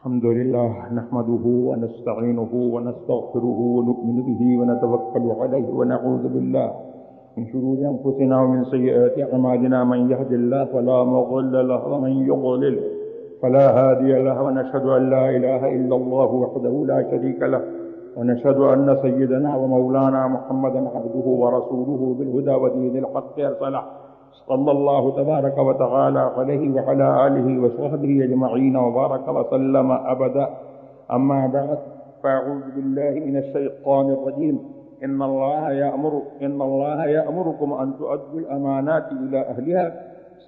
الحمد لله نحمده ونستعينه ونستغفره ونؤمن به ونتوكل عليه ونعوذ بالله من شرور أنفسنا ومن سيئات أعمالنا من يهد الله فلا مضل له ومن يضلل فلا هادي له ونشهد أن لا إله إلا الله وحده لا شريك له ونشهد أن سيدنا ومولانا محمدا عبده ورسوله بالهدى ودين الحق أرسله صلى الله تبارك وتعالى عليه وعلى آله وصحبه أجمعين وبارك وسلم أبدا. أما بعد فأعوذ بالله من الشيطان الرجيم. إن الله يأمركم أن تؤدوا الأمانات إلى أهلها.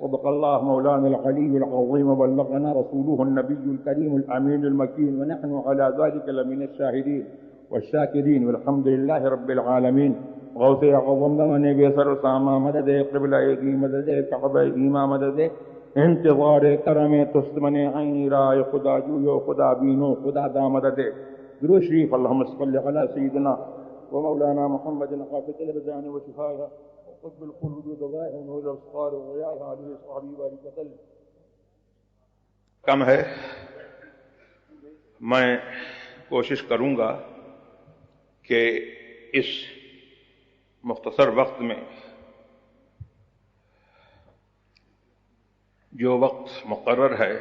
صدق الله مولانا العلي العظيم وبلغنا رسوله النبي الكريم الأمين المكين ونحن على ذلك لمن الشاهدين والشاكرين والحمد لله رب العالمین. غوث اعظم زمانے بے سر ساما مدد قبلہ کی مدد کعبہ ایما مدد انتظار کرم تستمن عینی رائے خدا جویو خدا بینو خدا دا مدد. درود شریف اللہم صلی علی سیدنا و مولانا محمد قافت الابدان و شفایا وقب القلوب ودوائه ونور الابصار وغیاء علیہ صحابی بارک وسلم. کم ہے، میں کوشش کروں گا کہ اس مختصر وقت میں جو وقت مقرر ہے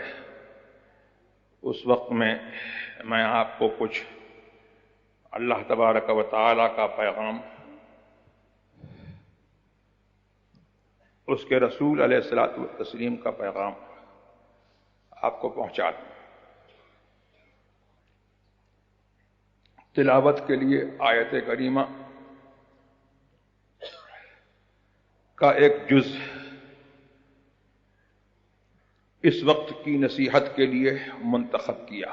اس وقت میں آپ کو کچھ اللہ تبارک و تعالی کا پیغام، اس کے رسول علیہ الصلوۃ والتسلیم کا پیغام آپ کو پہنچا دوں. تلاوت کے لیے آیت کریمہ کا ایک جز اس وقت کی نصیحت کے لیے منتخب کیا.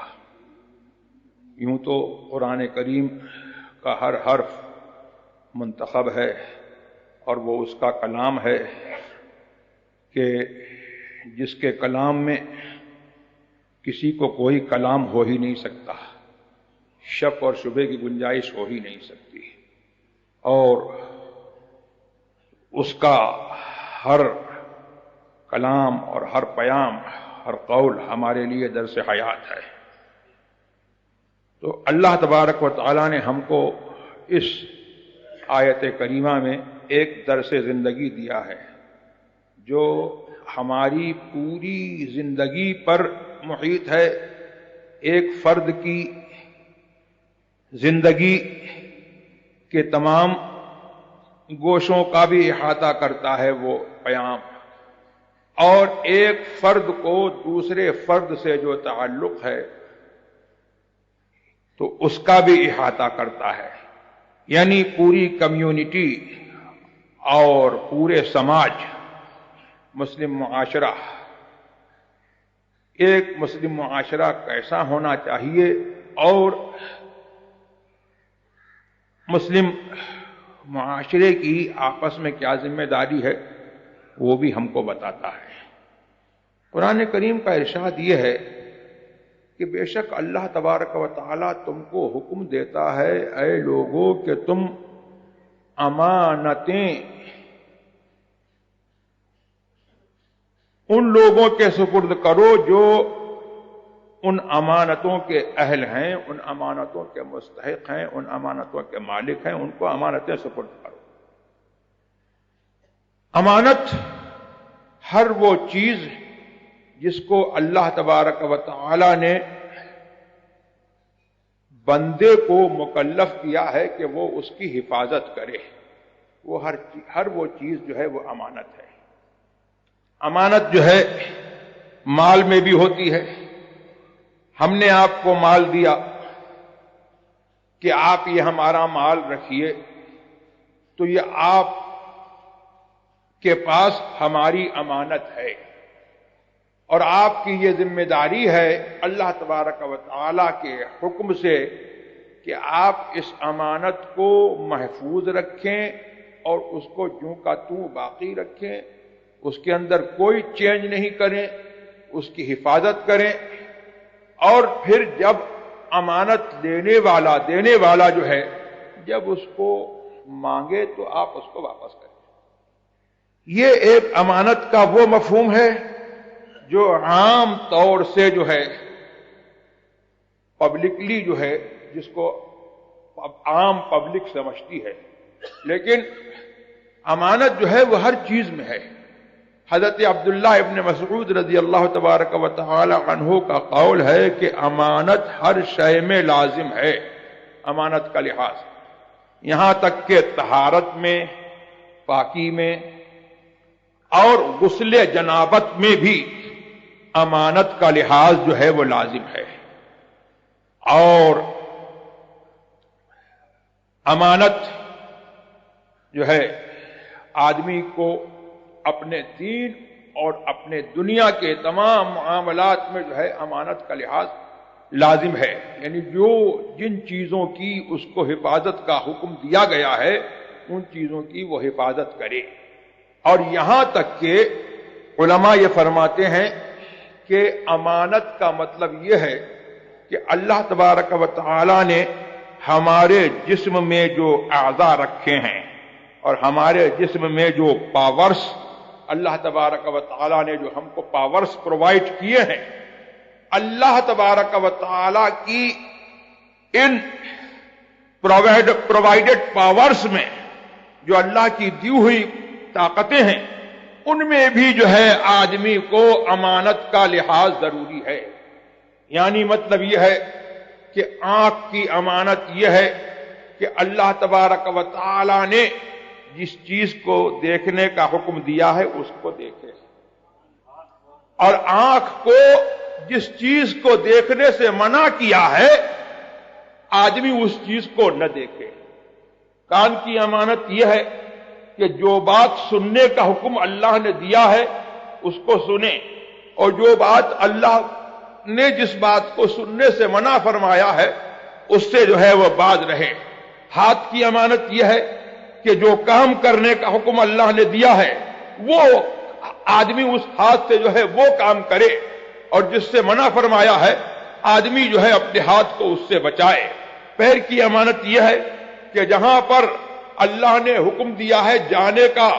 یوں تو قرآن کریم کا ہر حرف منتخب ہے اور وہ اس کا کلام ہے کہ جس کے کلام میں کسی کو کوئی کلام ہو ہی نہیں سکتا، شک اور شبہ کی گنجائش ہو ہی نہیں سکتی، اور اس کا ہر کلام اور ہر پیام، ہر قول ہمارے لیے درس حیات ہے. تو اللہ تبارک و تعالی نے ہم کو اس آیت کریمہ میں ایک درس زندگی دیا ہے جو ہماری پوری زندگی پر محیط ہے. ایک فرد کی زندگی کے تمام گوشوں کا بھی احاطہ کرتا ہے وہ پیام، اور ایک فرد کو دوسرے فرد سے جو تعلق ہے تو اس کا بھی احاطہ کرتا ہے. یعنی پوری کمیونٹی اور پورے سماج، مسلم معاشرہ، ایک مسلم معاشرہ کیسا ہونا چاہیے اور مسلم معاشرے کی آپس میں کیا ذمہ داری ہے وہ بھی ہم کو بتاتا ہے. قرآن کریم کا ارشاد یہ ہے کہ بے شک اللہ تبارک و تعالی تم کو حکم دیتا ہے اے لوگوں کہ تم امانتیں ان لوگوں کے سپرد کرو جو ان امانتوں کے اہل ہیں، ان امانتوں کے مستحق ہیں، ان امانتوں کے مالک ہیں، ان کو امانتیں سپرد کرو. امانت ہر وہ چیز جس کو اللہ تبارک و تعالی نے بندے کو مکلف کیا ہے کہ وہ اس کی حفاظت کرے، وہ ہر وہ چیز جو ہے وہ امانت ہے. امانت جو ہے مال میں بھی ہوتی ہے. ہم نے آپ کو مال دیا کہ آپ یہ ہمارا مال رکھیے، تو یہ آپ کے پاس ہماری امانت ہے، اور آپ کی یہ ذمہ داری ہے اللہ تبارک و تعالی کے حکم سے کہ آپ اس امانت کو محفوظ رکھیں اور اس کو جوں کا توں باقی رکھیں، اس کے اندر کوئی چینج نہیں کریں، اس کی حفاظت کریں. اور پھر جب امانت دینے والا جو ہے جب اس کو مانگے تو آپ اس کو واپس کریں. یہ ایک امانت کا وہ مفہوم ہے جو عام طور سے جو ہے پبلکلی جو ہے جس کو عام پبلک سمجھتی ہے، لیکن امانت جو ہے وہ ہر چیز میں ہے۔ حضرت عبداللہ ابن مسعود رضی اللہ تبارک و تعالی عنہ کا قول ہے کہ امانت ہر شے میں لازم ہے، امانت کا لحاظ یہاں تک کہ طہارت میں، پاکی میں اور غسل جنابت میں بھی امانت کا لحاظ جو ہے وہ لازم ہے۔ اور امانت جو ہے آدمی کو اپنے دین اور اپنے دنیا کے تمام معاملات میں جو ہے امانت کا لحاظ لازم ہے، یعنی جن چیزوں کی اس کو حفاظت کا حکم دیا گیا ہے ان چیزوں کی وہ حفاظت کرے۔ اور یہاں تک کہ علماء یہ فرماتے ہیں کہ امانت کا مطلب یہ ہے کہ اللہ تبارک و تعالی نے ہمارے جسم میں جو اعضاء رکھے ہیں اور ہمارے جسم میں جو پاورز اللہ تبارک و تعالی نے جو ہم کو پاورز پرووائڈ کیے ہیں، اللہ تبارک و تعالی کی ان پرووائڈڈ پاورز میں جو اللہ کی دی ہوئی طاقتیں ہیں ان میں بھی جو ہے آدمی کو امانت کا لحاظ ضروری ہے۔ یعنی مطلب یہ ہے کہ آنکھ کی امانت یہ ہے کہ اللہ تبارک و تعالی نے جس چیز کو دیکھنے کا حکم دیا ہے اس کو دیکھے، اور آنکھ کو جس چیز کو دیکھنے سے منع کیا ہے آدمی اس چیز کو نہ دیکھے۔ کان کی امانت یہ ہے کہ جو بات سننے کا حکم اللہ نے دیا ہے اس کو سنیں، اور جو بات اللہ نے جس بات کو سننے سے منع فرمایا ہے اس سے جو ہے وہ باز رہے۔ ہاتھ کی امانت یہ ہے کہ جو کام کرنے کا حکم اللہ نے دیا ہے وہ آدمی اس ہاتھ سے جو ہے وہ کام کرے، اور جس سے منع فرمایا ہے آدمی جو ہے اپنے ہاتھ کو اس سے بچائے۔ پیر کی امانت یہ ہے کہ جہاں پر اللہ نے حکم دیا ہے جانے کا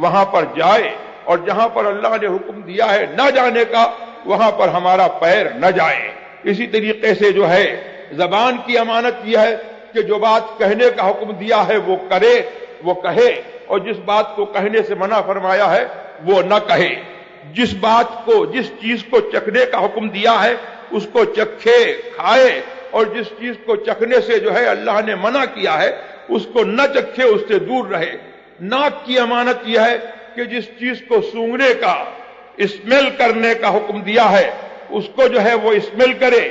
وہاں پر جائے، اور جہاں پر اللہ نے حکم دیا ہے نہ جانے کا وہاں پر ہمارا پیر نہ جائے۔ اسی طریقے سے جو ہے زبان کی امانت یہ ہے کہ جو بات کہنے کا حکم دیا ہے وہ کرے، وہ کہے، اور جس بات کو کہنے سے منع فرمایا ہے وہ نہ کہے۔ جس چیز کو چکھنے کا حکم دیا ہے اس کو چکھے، کھائے، اور جس چیز کو چکھنے سے جو ہے اللہ نے منع کیا ہے اس کو نہ چکھے، اس سے دور رہے۔ ناک کی امانت یہ ہے کہ جس چیز کو سونگھنے کا، اسمیل کرنے کا حکم دیا ہے اس کو جو ہے وہ اسمیل کرے،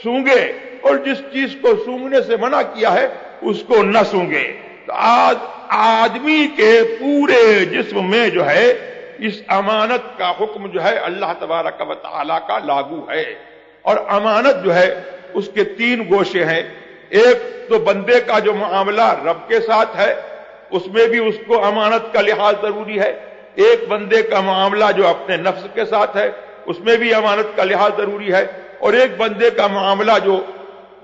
سونگے، اور جس چیز کو سونگنے سے منع کیا ہے اس کو نہ سونگے۔ تو آدمی کے پورے جسم میں جو ہے اس امانت کا حکم جو ہے اللہ تبارک و تعالی کا لاگو ہے۔ اور امانت جو ہے اس کے 3 گوشے ہیں۔ ایک تو بندے کا جو معاملہ رب کے ساتھ ہے اس میں بھی اس کو امانت کا لحاظ ضروری ہے۔ ایک بندے کا معاملہ جو اپنے نفس کے ساتھ ہے اس میں بھی امانت کا لحاظ ضروری ہے، اور ایک بندے کا معاملہ جو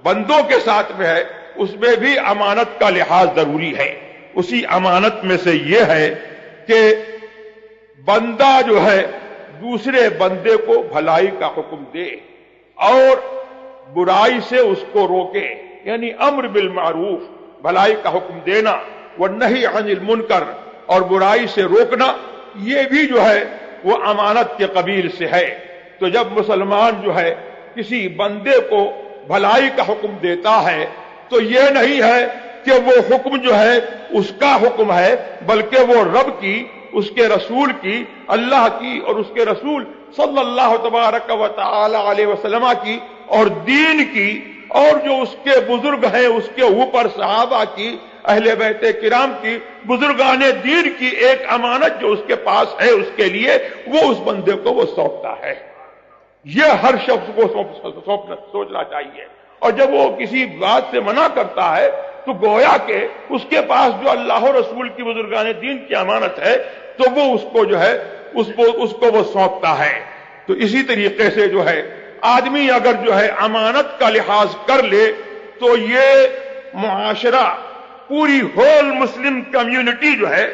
بندوں کے ساتھ میں ہے اس میں بھی امانت کا لحاظ ضروری ہے۔ اسی امانت میں سے یہ ہے کہ بندہ جو ہے دوسرے بندے کو بھلائی کا حکم دے اور برائی سے اس کو روکے، یعنی امر بالمعروف، بھلائی کا حکم دینا، والنہی عن المنکر، اور برائی سے روکنا، یہ بھی جو ہے وہ امانت کے قبیل سے ہے۔ تو جب مسلمان جو ہے کسی بندے کو بھلائی کا حکم دیتا ہے تو یہ نہیں ہے کہ وہ حکم جو ہے اس کا حکم ہے، بلکہ وہ رب کی، اس کے رسول کی، اللہ کی اور اس کے رسول صلی اللہ تبارک و تعالی علیہ وسلم کی اور دین کی، اور جو اس کے بزرگ ہیں اس کے اوپر صحابہ کی، اہل بیت کرام کی، بزرگان دین کی ایک امانت جو اس کے پاس ہے اس کے لیے وہ اس بندے کو وہ سونپتا ہے۔ یہ ہر شخص کو سوچنا چاہیے۔ اور جب وہ کسی بات سے منع کرتا ہے تو گویا کہ اس کے پاس جو اللہ و رسول کی، بزرگان دین کی امانت ہے تو وہ اس کو جو ہے اس کو وہ سونپتا ہے۔ تو اسی طریقے سے جو ہے آدمی اگر جو ہے امانت کا لحاظ کر لے تو یہ معاشرہ، پوری ہول مسلم کمیونٹی جو ہے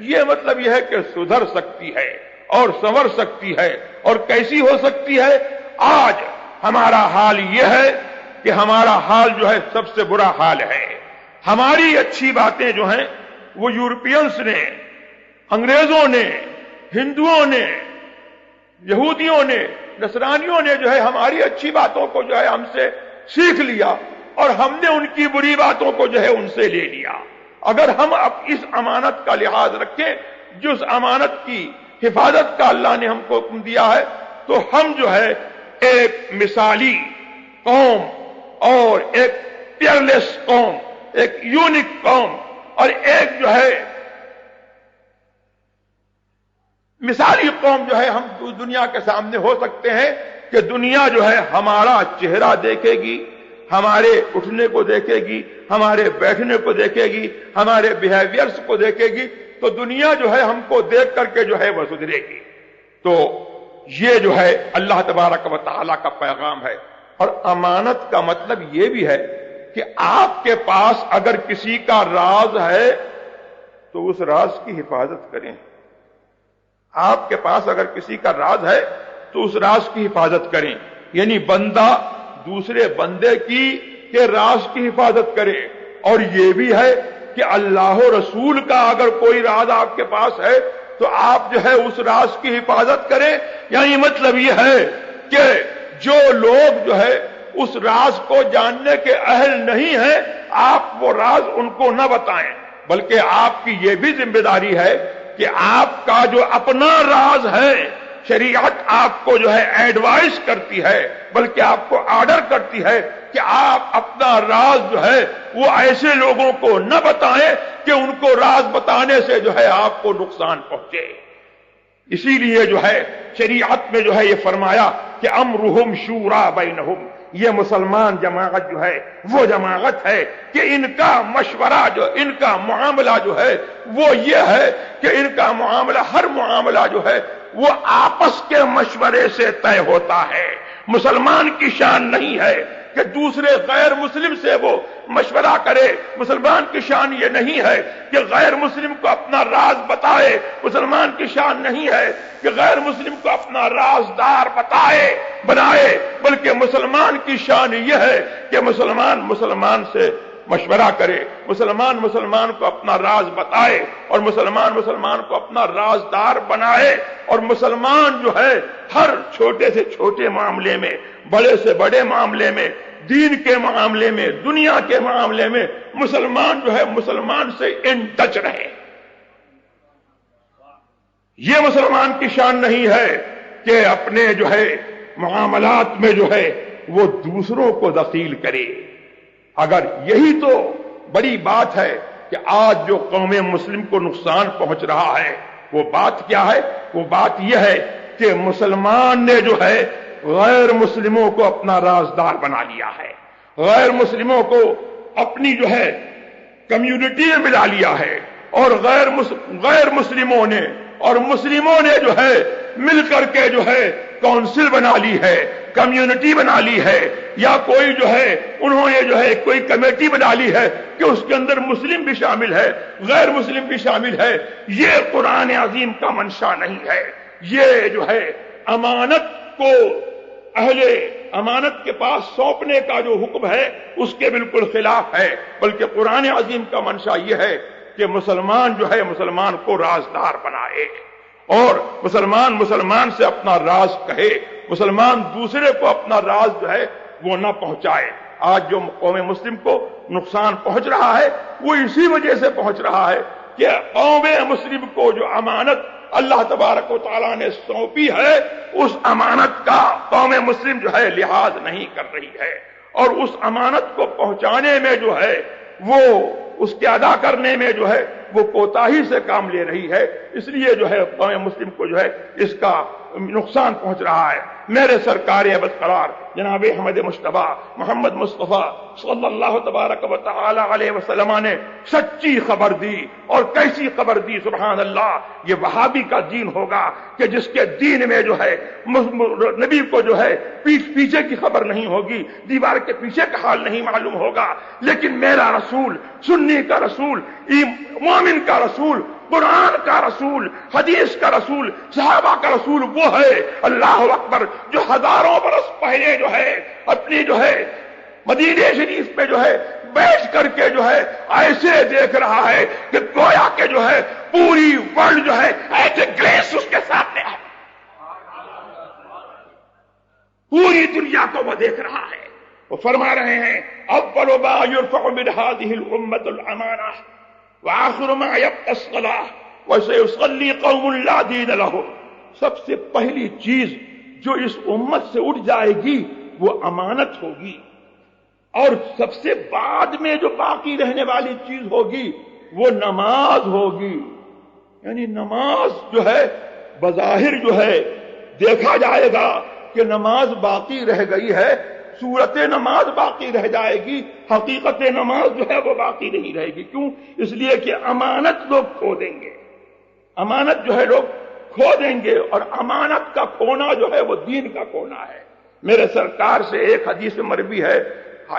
یہ مطلب یہ ہے کہ سدھر سکتی ہے اور سنور سکتی ہے۔ اور کیسی ہو سکتی ہے؟ آج ہمارا حال یہ ہے کہ ہمارا حال جو ہے سب سے برا حال ہے. ہماری اچھی باتیں جو ہیں وہ یورپینس نے، انگریزوں نے، ہندوؤں نے، یہودیوں نے، نصرانیوں نے جو ہے ہماری اچھی باتوں کو جو ہے ہم سے سیکھ لیا اور ہم نے ان کی بری باتوں کو جو ہے ان سے لے لیا. اگر ہم اب اس امانت کا لحاظ رکھیں، جس امانت کی حفاظت کا اللہ نے ہم کو حکم دیا ہے، تو ہم جو ہے ایک مثالی قوم اور ایک پیئرلیس قوم، ایک یونیک قوم اور ایک جو ہے مثالی قوم جو ہے ہم دنیا کے سامنے ہو سکتے ہیں کہ دنیا جو ہے ہمارا چہرہ دیکھے گی، ہمارے اٹھنے کو دیکھے گی، ہمارے بیٹھنے کو دیکھے گی، ہمارے بیہیویئرز کو دیکھے گی، تو دنیا جو ہے ہم کو دیکھ کر کے جو ہے وہ سدھرے گی. تو یہ جو ہے اللہ تبارک و تعالیٰ کا پیغام ہے. اور امانت کا مطلب یہ بھی ہے کہ آپ کے پاس اگر کسی کا راز ہے تو اس راز کی حفاظت کریں. آپ کے پاس اگر کسی کا راز ہے تو اس راز کی حفاظت کریں. یعنی بندہ دوسرے بندے کے راز کی حفاظت کرے. اور یہ بھی ہے کہ اللہ و رسول کا اگر کوئی راز آپ کے پاس ہے تو آپ جو ہے اس راز کی حفاظت کریں. یعنی مطلب یہ ہے کہ جو لوگ جو ہے اس راز کو جاننے کے اہل نہیں ہیں، آپ وہ راز ان کو نہ بتائیں، بلکہ آپ کی یہ بھی ذمہ داری ہے کہ آپ کا جو اپنا راز ہے، شریعت آپ کو جو ہے ایڈوائز کرتی ہے، بلکہ آپ کو آرڈر کرتی ہے کہ آپ اپنا راز جو ہے وہ ایسے لوگوں کو نہ بتائیں کہ ان کو راز بتانے سے جو ہے آپ کو نقصان پہنچے. اسی لیے جو ہے شریعت میں جو ہے یہ فرمایا کہ امرہم شورا بینہم، یہ مسلمان جماعت جو ہے وہ جماعت ہے کہ ان کا مشورہ ان کا معاملہ جو ہے وہ یہ ہے کہ ان کا معاملہ، ہر معاملہ جو ہے وہ آپس کے مشورے سے طے ہوتا ہے. مسلمان کی شان نہیں ہے کہ دوسرے غیر مسلم سے وہ مشورہ کرے. مسلمان کی شان یہ نہیں ہے کہ غیر مسلم کو اپنا راز بتائے. مسلمان کی شان نہیں ہے کہ غیر مسلم کو اپنا رازدار بنائے، بلکہ مسلمان کی شان یہ ہے کہ مسلمان سے مشورہ کرے، مسلمان کو اپنا راز بتائے اور مسلمان کو اپنا رازدار بنائے. اور مسلمان جو ہے ہر چھوٹے سے چھوٹے معاملے میں، بڑے سے بڑے معاملے میں، دین کے معاملے میں، دنیا کے معاملے میں مسلمان جو ہے مسلمان سے ان ٹچ رہے. یہ مسلمان کی شان نہیں ہے کہ اپنے جو ہے معاملات میں جو ہے وہ دوسروں کو دخیل کرے. اگر یہی تو بڑی بات ہے کہ آج جو قوم مسلم کو نقصان پہنچ رہا ہے، وہ بات کیا ہے؟ وہ بات یہ ہے کہ مسلمان نے جو ہے غیر مسلموں کو اپنا رازدار بنا لیا ہے، غیر مسلموں کو اپنی جو ہے کمیونٹی میں ملا لیا ہے، اور غیر مسلموں نے اور مسلموں نے جو ہے مل کر کے جو ہے کونسل بنا لی ہے، کمیونٹی بنا لی ہے، یا کوئی جو ہے انہوں نے جو ہے کوئی کمیٹی بنا لی ہے کہ اس کے اندر مسلم بھی شامل ہے، غیر مسلم بھی شامل ہے. یہ قرآن عظیم کا منشا نہیں ہے. یہ جو ہے امانت کو اہل امانت کے پاس سونپنے کا جو حکم ہے اس کے بالکل خلاف ہے. بلکہ قرآن عظیم کا منشا یہ ہے کہ مسلمان جو ہے مسلمان کو رازدار بنائے، اور مسلمان سے اپنا راز کہے، مسلمان دوسرے کو اپنا راز جو ہے وہ نہ پہنچائے. آج جو قوم مسلم کو نقصان پہنچ رہا ہے وہ اسی وجہ سے پہنچ رہا ہے کہ قوم مسلم کو جو امانت اللہ تبارک و تعالیٰ نے سونپی ہے اس امانت کا قوم مسلم جو ہے لحاظ نہیں کر رہی ہے، اور اس امانت کو پہنچانے میں جو ہے وہ اس کے ادا کرنے میں جو ہے وہ کوتاہی سے کام لے رہی ہے. اس لیے جو ہے قوم مسلم کو جو ہے اس کا نقصان پہنچ رہا ہے. میرے سرکار ابد قرار جناب احمد مصطفیٰ محمد مصطفیٰ صلی اللہ تبارک و تعالی علیہ وسلم نے سچی خبر دی. اور کیسی خبر دی؟ سبحان اللہ. یہ وہابی کا دین ہوگا کہ جس کے دین میں جو ہے نبی کو جو ہے پیچھے کی خبر نہیں ہوگی، دیوار کے پیچھے کا حال نہیں معلوم ہوگا. لیکن میرا رسول، سنی کا رسول، مومن کا رسول، قرآن کا رسول، حدیث کا رسول، صحابہ کا رسول وہ ہے، اللہ اکبر، جو ہزاروں برس پہلے جو ہے اپنی جو ہے مدینے شریف میں جو ہے بیٹھ کر کے جو ہے ایسے دیکھ رہا ہے کہ گویا کہ جو ہے پوری ورلڈ جو ہے ایسے گریس اس کے سامنے ہے، پوری دنیا کو وہ دیکھ رہا ہے۔ وہ فرما رہے ہیں اول ما يرفع من هذه الامه الامانه واخر ما يبقى الصلاه وسيصلي قوم لا دين لهم۔ سب سے پہلی چیز جو اس امت سے اٹھ جائے گی وہ امانت ہوگی، اور سب سے بعد میں جو باقی رہنے والی چیز ہوگی وہ نماز ہوگی۔ یعنی نماز جو ہے بظاہر جو ہے دیکھا جائے گا کہ نماز باقی رہ گئی ہے، صورت نماز باقی رہ جائے گی، حقیقت نماز جو ہے وہ باقی نہیں رہے گی۔ کیوں؟ اس لیے کہ امانت لوگ کھو دیں گے، امانت جو ہے لوگ کھو دیں گے، اور امانت کا کھونا جو ہے وہ دین کا کھونا ہے۔ میرے سرکار سے ایک حدیث مروی ہے،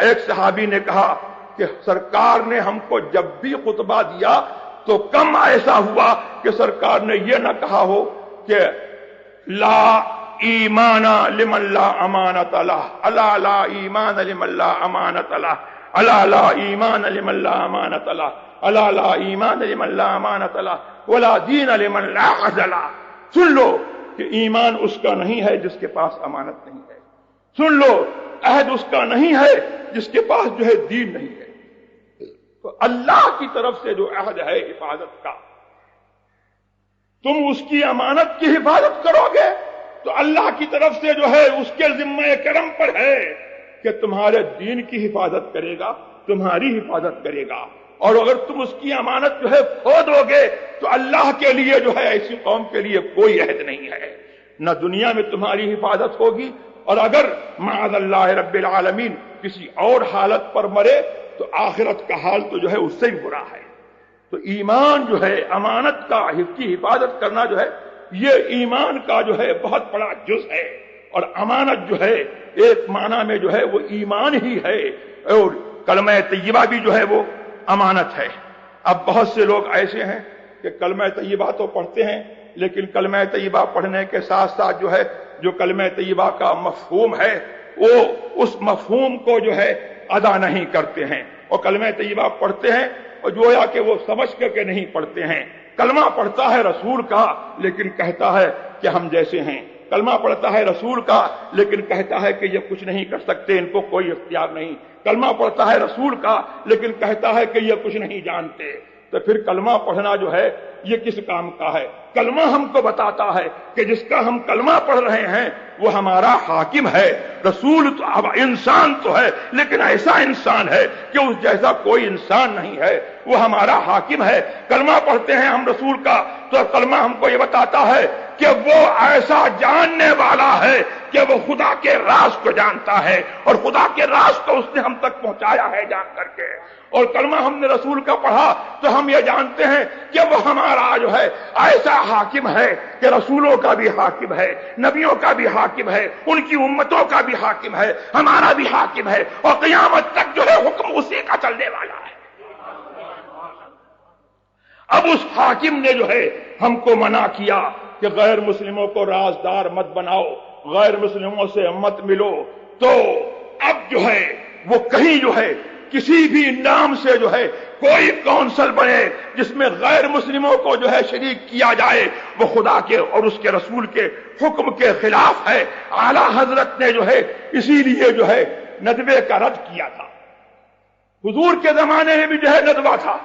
ایک صحابی نے کہا کہ سرکار نے ہم کو جب بھی خطبہ دیا تو کم ایسا ہوا کہ سرکار نے یہ نہ کہا ہو کہ لا ایمان لمن لا امانت لہ، الا لا ایمان لمن لا امانت لہ، الا لا ایمان لمن لا امانت لہ، الا لا ایمان لمن لا امانت لہ، ولا دین لمن لا عہد لہ۔ سن لو کہ ایمان اس کا نہیں ہے جس کے پاس امانت نہیں ہے، سن لو عہد اس کا نہیں ہے جس کے پاس جو ہے دین نہیں ہے۔ تو اللہ کی طرف سے جو عہد ہے حفاظت کا، تم اس کی امانت کی حفاظت کرو گے تو اللہ کی طرف سے جو ہے اس کے ذمہ کرم پر ہے کہ تمہارے دین کی حفاظت کرے گا، تمہاری حفاظت کرے گا۔ اور اگر تم اس کی امانت جو ہے کھو دو گے تو اللہ کے لیے جو ہے ایسی قوم کے لیے کوئی عہد نہیں ہے، نہ دنیا میں تمہاری حفاظت ہوگی، اور اگر معاذ اللہ رب العالمین کسی اور حالت پر مرے تو آخرت کا حال تو جو ہے اس سے بھی برا ہے۔ تو ایمان جو ہے امانت کا کی حفاظت کرنا جو ہے یہ ایمان کا جو ہے بہت بڑا جز ہے، اور امانت جو ہے ایک معنی میں جو ہے وہ ایمان ہی ہے، اور کلمہ طیبہ بھی جو ہے وہ امانت ہے۔ اب بہت سے لوگ ایسے ہیں کہ کلمہ طیبہ تو پڑھتے ہیں، لیکن کلمہ طیبہ پڑھنے کے ساتھ ساتھ جو ہے جو کلمہ طیبہ کا مفہوم ہے وہ اس مفہوم کو جو ہے ادا نہیں کرتے ہیں، اور کلمہ طیبہ پڑھتے ہیں اور گویا کہ وہ سمجھ کر کے نہیں پڑھتے ہیں۔ کلمہ پڑھتا ہے رسول کا لیکن کہتا ہے کہ ہم جیسے ہیں، کلمہ پڑھتا ہے رسول کا لیکن کہتا ہے کہ یہ کچھ نہیں کر سکتے، ان کو کوئی اختیار نہیں، کلمہ پڑھتا ہے رسول کا لیکن کہتا ہے کہ یہ کچھ نہیں جانتے۔ تو پھر کلمہ پڑھنا جو ہے یہ کس کام کا ہے؟ کلمہ ہم کو بتاتا ہے کہ جس کا ہم کلمہ پڑھ رہے ہیں وہ ہمارا حاکم ہے۔ رسول تو اب انسان تو ہے لیکن ایسا انسان ہے کہ اس جیسا کوئی انسان نہیں ہے، وہ ہمارا حاکم ہے۔ کلمہ پڑھتے ہیں ہم رسول کا تو کلمہ ہم کو یہ بتاتا ہے کہ وہ ایسا جاننے والا ہے کہ وہ خدا کے راز کو جانتا ہے، اور خدا کے راز کو اس نے ہم تک پہنچایا ہے جان کر کے۔ اور کلمہ ہم نے رسول کا پڑھا تو ہم یہ جانتے ہیں کہ وہ ہمارا جو ہے ایسا حاکم ہے کہ رسولوں کا بھی حاکم ہے، نبیوں کا بھی حاکم ہے، ان کی امتوں کا بھی حاکم ہے، ہمارا بھی حاکم ہے، اور قیامت تک جو ہے حکم اسی کا چلنے والا ہے۔ اب اس حاکم نے جو ہے ہم کو منع کیا کہ غیر مسلموں کو رازدار مت بناؤ، غیر مسلموں سے مت ملو، تو اب جو ہے وہ کہیں جو ہے کسی بھی نام سے جو ہے کوئی کونسل بنے جس میں غیر مسلموں کو جو ہے شریک کیا جائے وہ خدا کے اور اس کے رسول کے حکم کے خلاف ہے۔ اعلی حضرت نے جو ہے اسی لیے جو ہے ندوے کا رد کیا تھا۔ حضور کے زمانے میں بھی جو ہے ندوہ تھا،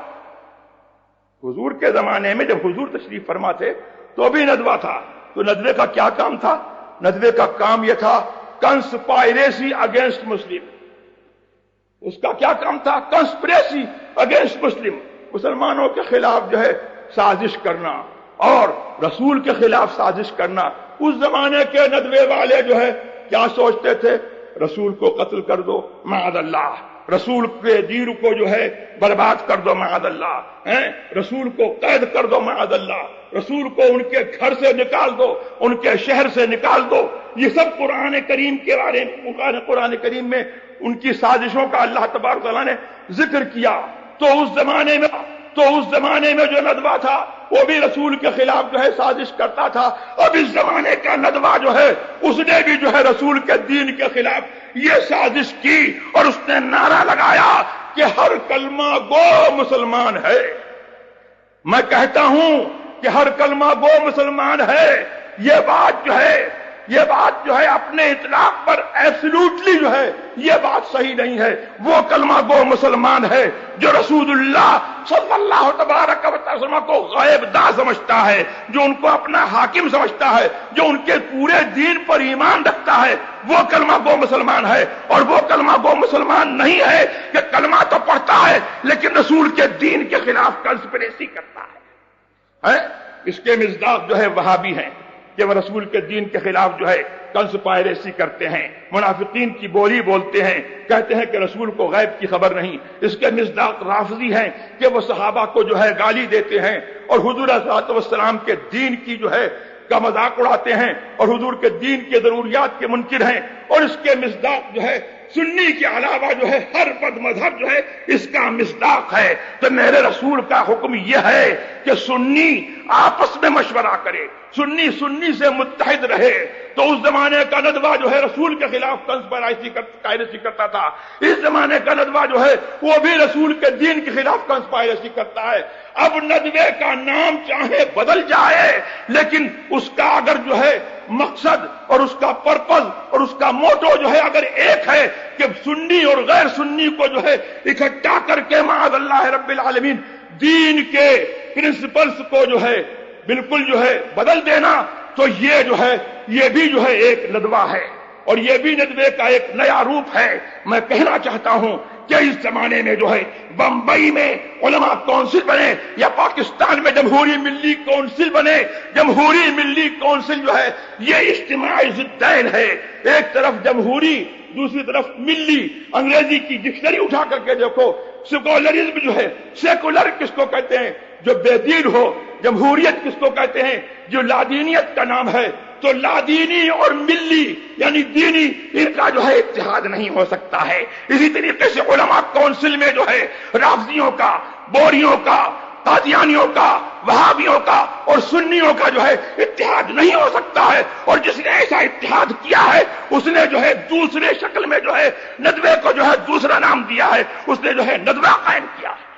حضور کے زمانے میں جب حضور تشریف فرما تھے تو بھی ندوہ تھا۔ تو ندوے کا کیا کام تھا؟ ندوے کا کام یہ تھا کنسپائریسی اگینسٹ مسلم۔ اس کا کیا کام تھا؟ کنسپریسی اگینسٹ مسلم، مسلمانوں کے خلاف جو ہے سازش کرنا اور رسول کے خلاف سازش کرنا۔ اس زمانے کے ندوے والے جو ہے کیا سوچتے تھے؟ رسول کو قتل کر دو معاذ اللہ، رسول کے دین کو جو ہے برباد کر دو معاذ اللہ، رسول کو قید کر دو معاذ اللہ، رسول کو ان کے گھر سے نکال دو، ان کے شہر سے نکال دو۔ یہ سب قرآن کریم کے بارے میں، قرآن کریم میں ان کی سازشوں کا اللہ تبارک تعالیٰ نے ذکر کیا۔ تو اس زمانے میں جو ندوہ تھا وہ بھی رسول کے خلاف جو ہے سازش کرتا تھا۔ اب اس زمانے کا ندوہ جو ہے اس نے بھی جو ہے رسول کے دین کے خلاف یہ سازش کی اور اس نے نعرہ لگایا کہ ہر کلمہ گو مسلمان ہے۔ میں کہتا ہوں کہ ہر کلمہ گو مسلمان ہے، یہ بات جو ہے اپنے اطلاق پر ایبسولوٹلی جو ہے یہ بات صحیح نہیں ہے۔ وہ کلمہ گو مسلمان ہے جو رسول اللہ صلی اللہ تبارک و تعالی کو غائب داں سمجھتا ہے، جو ان کو اپنا حاکم سمجھتا ہے، جو ان کے پورے دین پر ایمان رکھتا ہے، وہ کلمہ گو مسلمان ہے۔ اور وہ کلمہ گو مسلمان نہیں ہے کہ کلمہ تو پڑھتا ہے لیکن رسول کے دین کے خلاف کنسپریسی کرتا ہے۔ اس کے مصداق جو ہے وہابی ہیں کہ وہ رسول کے دین کے خلاف جو ہے کنسپائریسی کرتے ہیں، منافقین کی بولی بولتے ہیں، کہتے ہیں کہ رسول کو غیب کی خبر نہیں۔ اس کے مصداق رافضی ہیں کہ وہ صحابہ کو جو ہے گالی دیتے ہیں اور حضور صلی اللہ علیہ وسلم کے دین کی جو ہے کا مذاق اڑاتے ہیں اور حضور کے دین کے ضروریات کے منکر ہیں۔ اور اس کے مصداق جو ہے سنی کے علاوہ جو ہے ہر بد مذہب جو ہے اس کا مصداق ہے۔ تو میرے رسول کا حکم یہ ہے کہ سنی آپس میں مشورہ کرے، سنی سے متحد رہے۔ تو اس زمانے کا ندوہ جو ہے رسول کے خلاف کنسپائریسی کرتا تھا، اس زمانے کا ندوہ جو ہے وہ بھی رسول کے دین کے خلاف کنسپائریسی کرتا ہے۔ اب ندوے کا نام چاہے بدل جائے لیکن اس کا اگر جو ہے مقصد اور اس کا پرپز اور اس کا موٹو جو ہے اگر ایک ہے کہ سنی اور غیر سنی کو جو ہے اکٹھا کر کے معاذ اللہ رب العالمین دین کے پرنسپلز کو جو ہے بالکل جو ہے بدل دینا، تو یہ جو ہے یہ بھی جو ہے ایک ندوہ ہے اور یہ بھی ندوے کا ایک نیا روپ ہے۔ میں کہنا چاہتا ہوں کہ اس زمانے میں جو ہے بمبئی میں علماء کونسل بنے یا پاکستان میں جمہوری ملی کونسل بنے، جمہوری ملی کونسل جو ہے یہ اجتماعی ضدین ہے۔ ایک طرف جمہوری، دوسری طرف ملی۔ انگریزی کی ڈکشنری اٹھا کر کے دیکھو، سیکولرزم جو ہے، سیکولر کس کو کہتے ہیں؟ جو بے دین ہو۔ جمہوریت کس کو کہتے ہیں؟ جو لادینیت کا نام ہے۔ تو لادینی اور ملی یعنی دینی ان کا جو ہے اتحاد نہیں ہو سکتا ہے۔ اسی طریقے سے علماء کونسل میں جو ہے رافضیوں کا، بوریوں کا، قادیانیوں کا، وہابیوں کا اور سنیوں کا جو ہے اتحاد نہیں ہو سکتا ہے۔ اور جس نے ایسا اتحاد کیا ہے اس نے جو ہے دوسرے شکل میں جو ہے ندوے کو جو ہے دوسرا نام دیا ہے، اس نے جو ہے ندوہ قائم کیا ہے۔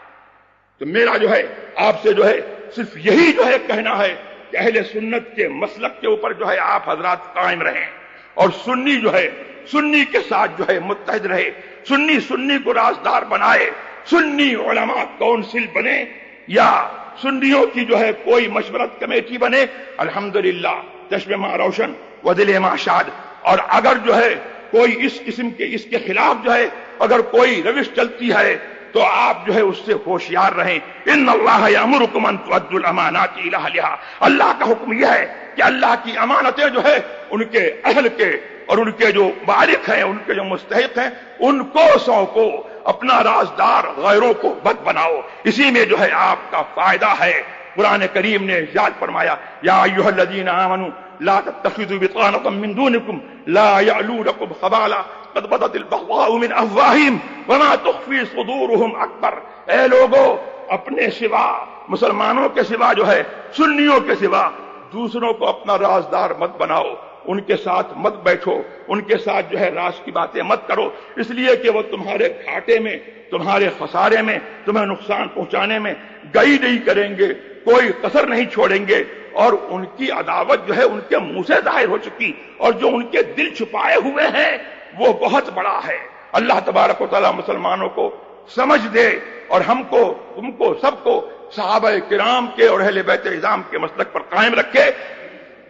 تو میرا جو ہے آپ سے جو ہے صرف یہی جو ہے کہنا ہے کہ اہل سنت کے مسلک کے اوپر جو ہے آپ حضرات قائم رہیں اور سنی جو ہے سنی کے ساتھ جو ہے متحد رہے، سنی کو رازدار بنائے، سنی علماء کونسل بنے یا سنیوں کی جو ہے کوئی مشورت کمیٹی بنے۔ الحمدللہ چشم ماں روشن و دل ماں شاد۔ اور اگر جو ہے کوئی اس قسم کے اس کے خلاف جو ہے اگر کوئی روش چلتی ہے تو آپ جو ہے اس سے ہوشیار رہیں۔ ان اللہ یامرکم ان تؤدوا الامانات الی اہلھا۔ اللہ کا حکم یہ ہے کہ اللہ کی امانتیں جو ہے ان کے اہل کے اور ان کے جو مالک ہیں، ان کے جو مستحق ہیں، ان کو سونپو، اپنا رازدار غیروں کو بد بناؤ۔ اسی میں جو ہے آپ کا فائدہ ہے۔ قرآن کریم نے ارشاد فرمایا یا ایھا الذین آمنوا لا تتخذوا بطانة من دونکم لا یعلونکم خبالا قد بدت البغضاء من افواہہم وما تخفی صدورہم اکبر۔ اے لوگو، اپنے سوا، مسلمانوں کے سوا جو ہے، سنیوں کے سوا دوسروں کو اپنا رازدار مت بناؤ، ان کے ساتھ مت بیٹھو، ان کے ساتھ جو ہے راز کی باتیں مت کرو، اس لیے کہ وہ تمہارے گھاٹے میں، تمہارے خسارے میں، تمہیں نقصان پہنچانے میں گئی نہیں کریں گے، کوئی کسر نہیں چھوڑیں گے۔ اور ان کی عداوت جو ہے ان کے منہ سے ظاہر ہو چکی، اور جو ان کے دل چھپائے ہوئے ہیں وہ بہت بڑا ہے۔ اللہ تبارک و تعالی مسلمانوں کو سمجھ دے اور ہم کو، تم کو، سب کو صحابہ کرام کے اور اہل بیت اعظام کے مسلک پر قائم رکھے،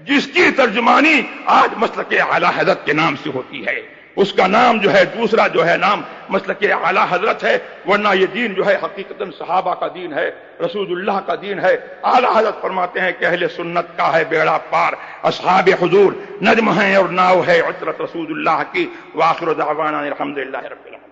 جس کی ترجمانی آج مسلک اعلی حضرت کے نام سے ہوتی ہے۔ اس کا نام جو ہے دوسرا جو ہے نام مسلک اعلی حضرت ہے، ورنہ یہ دین جو ہے حقیقتاً صحابہ کا دین ہے، رسول اللہ کا دین ہے۔ اعلی حضرت فرماتے ہیں کہ اہل سنت کا ہے بیڑا پار، اصحاب حضور نجم ہیں اور ناؤ ہے عطرت رسول اللہ کی۔ وآخر دعوانا الحمدللہ رب العالمین۔